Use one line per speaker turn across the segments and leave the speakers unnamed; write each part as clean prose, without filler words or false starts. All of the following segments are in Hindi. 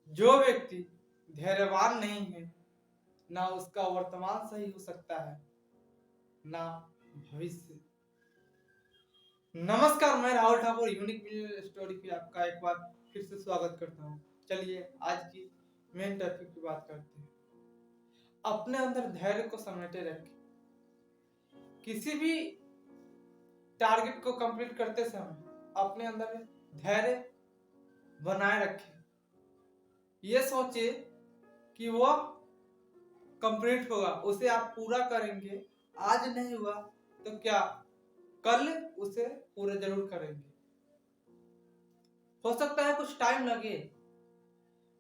जो व्यक्ति धैर्यवान नहीं है, ना उसका वर्तमान सही हो सकता है, ना भविष्य। नमस्कार, मैं राहुल ठाकुर यूनिक स्टोरी पे आपका एक बार फिर से स्वागत करता हूँ। चलिए आज की मेन टॉपिक की बात करते हैं। अपने अंदर धैर्य को समेटे रखें। किसी भी टारगेट को कंप्लीट करते समय अपने अंदर धैर्य बनाए रखें। ये सोचे कि वो कंप्लीट होगा, उसे आप पूरा करेंगे। आज नहीं हुआ तो क्या कल उसे पूरा जरूर करेंगे। हो सकता है कुछ टाइम लगे,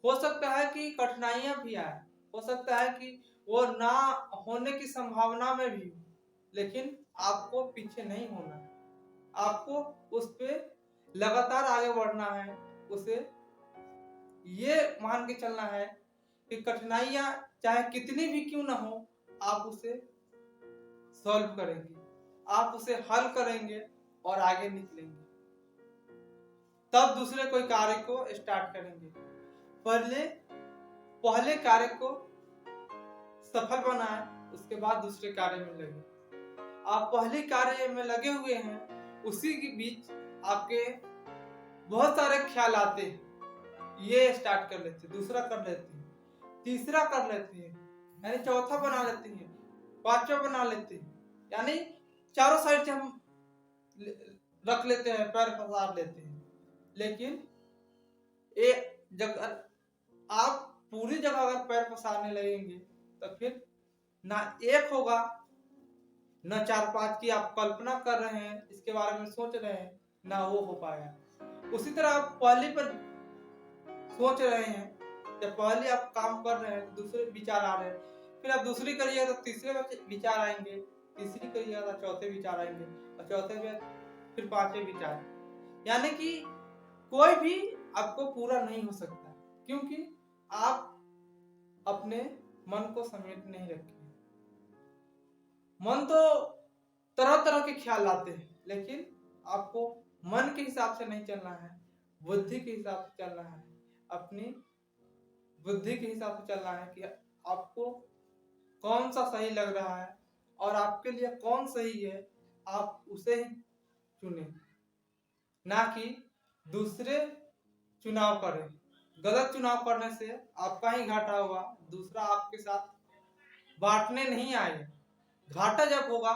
हो सकता है कि कठिनाइयां भी आए, हो सकता है कि वो ना होने की संभावना में भी हो, लेकिन आपको पीछे नहीं होना है। आपको उस पे लगातार आगे बढ़ना है। उसे ये मान के चलना है कि कठिनाइयां चाहे कितनी भी क्यों ना हो, आप उसे सॉल्व करेंगे, आप उसे हल करेंगे और आगे निकलेंगे। तब दूसरे कोई कार्य को स्टार्ट करेंगे। पहले कार्य को सफल बनाए, उसके बाद दूसरे कार्य में लगे। आप पहले कार्य में लगे हुए हैं, उसी के बीच आपके बहुत सारे ख्याल आते हैं। ये स्टार्ट कर लेते हैं, दूसरा कर लेते हैं, तीसरा कर लेते हैं, यानी चौथा बना लेते हैं, पांचवा बना लेते हैं, यानी चारों साइड से हम रख लेते हैं, पैर पसार लेते हैं। लेकिन जगह आप पूरी जगह अगर पैर पसारने लगेंगे तो फिर ना एक होगा, न 4-5 की आप कल्पना कर रहे हैं, इसके बारे में सोच रहे हैं, ना वो हो पाएगा। उसी तरह आप पहले पर सोच रहे हैं, जब पहले आप काम कर रहे हैं तो दूसरे विचार आ रहे हैं, फिर आप दूसरी करिएगा तो तीसरे विचार आएंगे, तीसरी करिएगा तो चौथे विचार आएंगे, और चौथे में फिर पांचवे विचार। यानी कि कोई भी आपको पूरा नहीं हो सकता, क्योंकि आप अपने मन को समेट नहीं रखे। मन तो तरह तरह के ख्याल आते हैं, लेकिन आपको मन के हिसाब से नहीं चलना है, बुद्धि के हिसाब से चलना है। अपनी बुद्धि के हिसाब से चलना है कि आपको कौन सा सही लग रहा है और आपके लिए कौन सही है, आप उसे ही चुने, ना कि दूसरे चुनाव करें। गलत चुनाव करने से आपका ही घाटा होगा, दूसरा आपके साथ बांटने नहीं आएगा। घाटा जब होगा,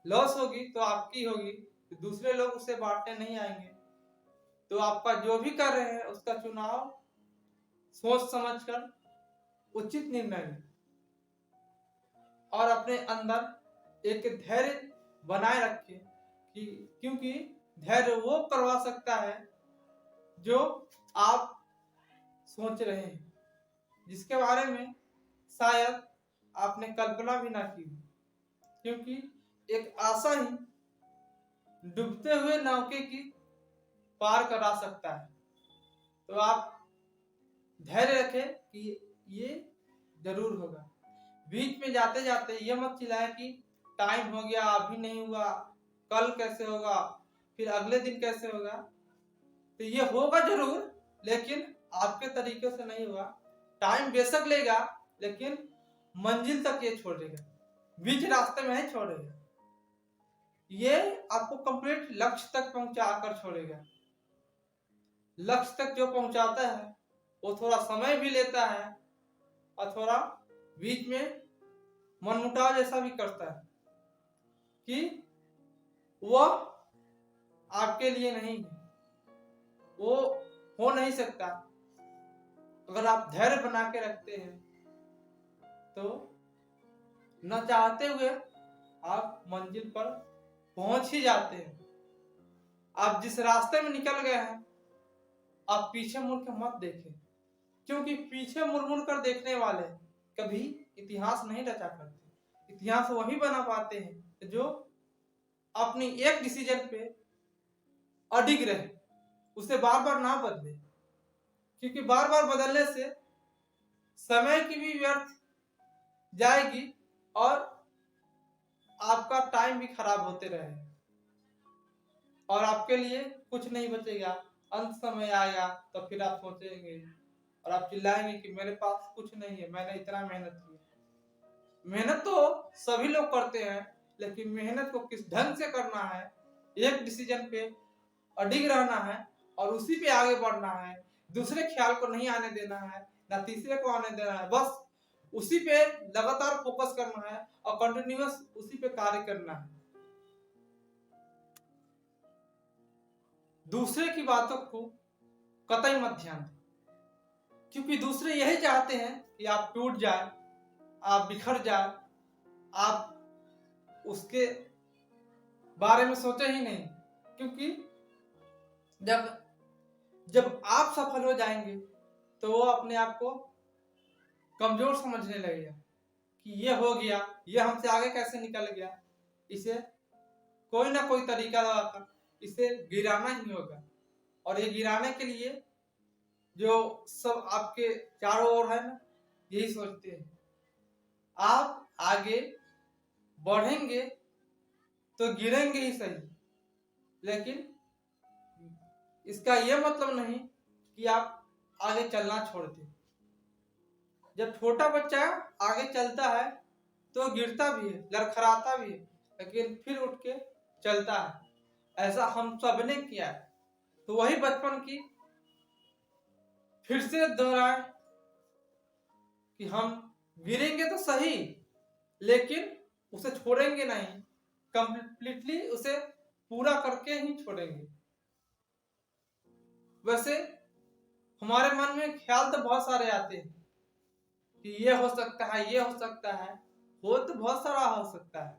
लॉस होगी तो आपकी होगी, दूसरे लोग उसे बांटने नहीं आएंगे। तो आपका जो भी कर रहे हैं उसका चुनाव सोच समझकर उचित निर्णय लें और अपने अंदर एक धैर्य बनाए रखें, कि क्योंकि धैर्य वो करवा सकता है जो आप सोच रहे हैं, जिसके बारे में शायद आपने कल्पना भी ना की, क्योंकि एक आशा ही डूबते हुए नौके की पार करा सकता है। तो आप धैर्य रखें कि ये जरूर होगा। बीच में जाते जाते ये मत चिल्लाए कि टाइम हो गया, अभी नहीं हुआ, कल कैसे होगा, फिर अगले दिन कैसे होगा। तो ये होगा जरूर, लेकिन आपके तरीके से नहीं होगा। टाइम बेशक लेगा, लेकिन मंजिल तक ये छोड़ेगा, बीच रास्ते में ही छोड़ेगा। ये आपको कंप्लीट लक्ष्य तक पहुंचा कर छोड़ेगा। लक्ष्य तक जो पहुंचाता है वो थोड़ा समय भी लेता है और थोड़ा बीच में मनमुटाव जैसा भी करता है कि वह आपके लिए नहीं है, वो हो नहीं सकता। अगर आप धैर्य बना के रखते हैं तो न चाहते हुए आप मंजिल पर पहुंच ही जाते हैं। आप जिस रास्ते में निकल गए हैं, आप पीछे मुड़ के मत देखें, क्योंकि पीछे मुड़ मुड़ कर देखने वाले कभी इतिहास नहीं रचा करते। इतिहास वही बना पाते हैं जो अपनी एक डिसीजन पे अडिग रहे, उसे बार बार ना बदले, क्योंकि बार बार बदलने से समय की भी व्यर्थ जाएगी और आपका टाइम भी खराब होते रहेगा और आपके लिए कुछ नहीं बचेगा। अंत समय आएगा तो फिर आप सोचेंगे और आप चिल्लाएंगे कि मेरे पास कुछ नहीं है, मैंने इतना मेहनत की है। मेहनत तो सभी लोग करते हैं, लेकिन मेहनत को किस ढंग से करना है, एक डिसीजन पे अडिग रहना है और उसी पे आगे बढ़ना है। दूसरे ख्याल को नहीं आने देना है, ना तीसरे को आने देना है, बस उसी पे लगातार फोकस करना है और कंटिन्यूअस उसी पे कार्य करना है। दूसरे की बातों को कतई मत ध्यान दें, क्योंकि दूसरे यही चाहते हैं कि आप टूट जाए, आप बिखर जाए, आप उसके बारे में सोचे ही नहीं। क्योंकि जब जब आप सफल हो जाएंगे तो वो अपने आप को कमजोर समझने लगेगा कि ये हो गया, ये हमसे आगे कैसे निकल गया, इसे कोई ना कोई तरीका लगाकर इसे गिराना ही होगा। और ये गिराने के लिए जो सब आपके चारों ओर है ना, यही सोचते हैं। आप आगे बढ़ेंगे तो गिरेंगे ही सही, लेकिन इसका यह मतलब नहीं कि आप आगे चलना छोड़ दें। जब छोटा बच्चा आगे चलता है तो गिरता भी है, लड़खड़ाता भी है, लेकिन फिर उठ के चलता है। ऐसा हम सब ने किया है। तो वही बचपन की फिर से दोहराए कि हम गिरेंगे तो सही, लेकिन उसे छोड़ेंगे नहीं, कंप्लीटली उसे पूरा करके ही छोड़ेंगे। वैसे हमारे मन में ख्याल तो बहुत सारे आते हैं कि ये हो सकता है, ये हो सकता है, हो तो बहुत सारा हो सकता है,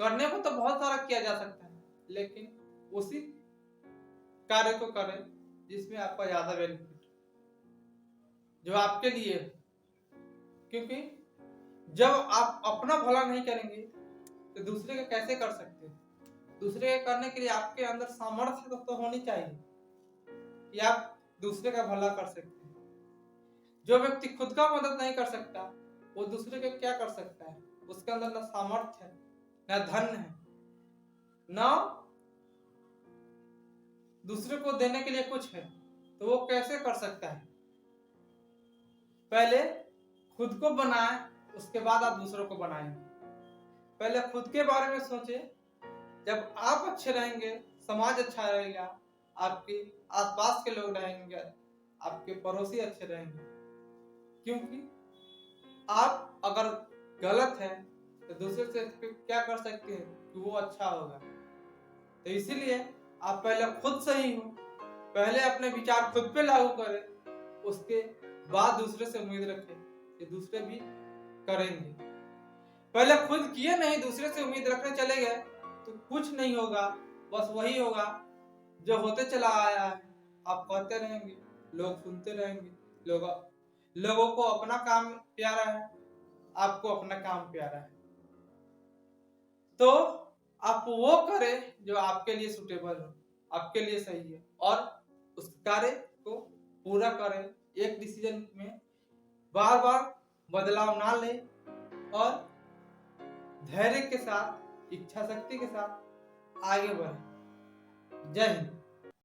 करने को तो बहुत सारा किया जा सकता है, लेकिन उसी कार्य को करें जिसमें आपका ज्यादा बेनिफिट, जो आपके लिए। क्योंकि जब आप अपना भला नहीं करेंगे तो दूसरे का कैसे कर सकते हैं? दूसरे के करने के लिए आपके अंदर सामर्थ्य तो होनी चाहिए कि आप दूसरे का भला कर सकते हैं। जो व्यक्ति खुद का मदद नहीं कर सकता, वो दूसरे का क्या कर सकता है? उसके अंदर ना सामर्थ्य है, ना धन है, ना दूसरे को देने के लिए कुछ है, तो वो कैसे कर सकता है? पहले खुद को बनाए, उसके बाद आप दूसरों को बनाएंगे। पहले खुद के बारे में सोचे। जब आप अच्छे रहेंगे, समाज अच्छा रहेगा, आपके आसपास के लोग रहेंगे, आपके पड़ोसी अच्छे रहेंगे। क्योंकि आप अगर गलत है तो दूसरे से क्या कर सकते हैं कि वो अच्छा होगा। तो इसीलिए आप पहले खुद सही हो, पहले अपने विचार खुद पे लागू करें, उसके बाद दूसरे से उम्मीद रखें कि दूसरे भी करेंगे। पहले खुद किए नहीं, दूसरे से उम्मीद रखने चले गए तो कुछ नहीं होगा, बस वही होगा जो होते चला आया है। आप कहते रहेंगे, लोग सुनते रहेंगे, लोगों को अपना काम प्यारा है, आपको अपना काम प्यारा है। तो आप वो करें जो आपके लिए सुटेबल हो, आपके लिए सही है, और उस कार्य को पूरा करें। एक डिसीजन में बार बार बदलाव ना ले और धैर्य के साथ, इच्छा शक्ति के साथ आगे बढ़े। जय हिंद।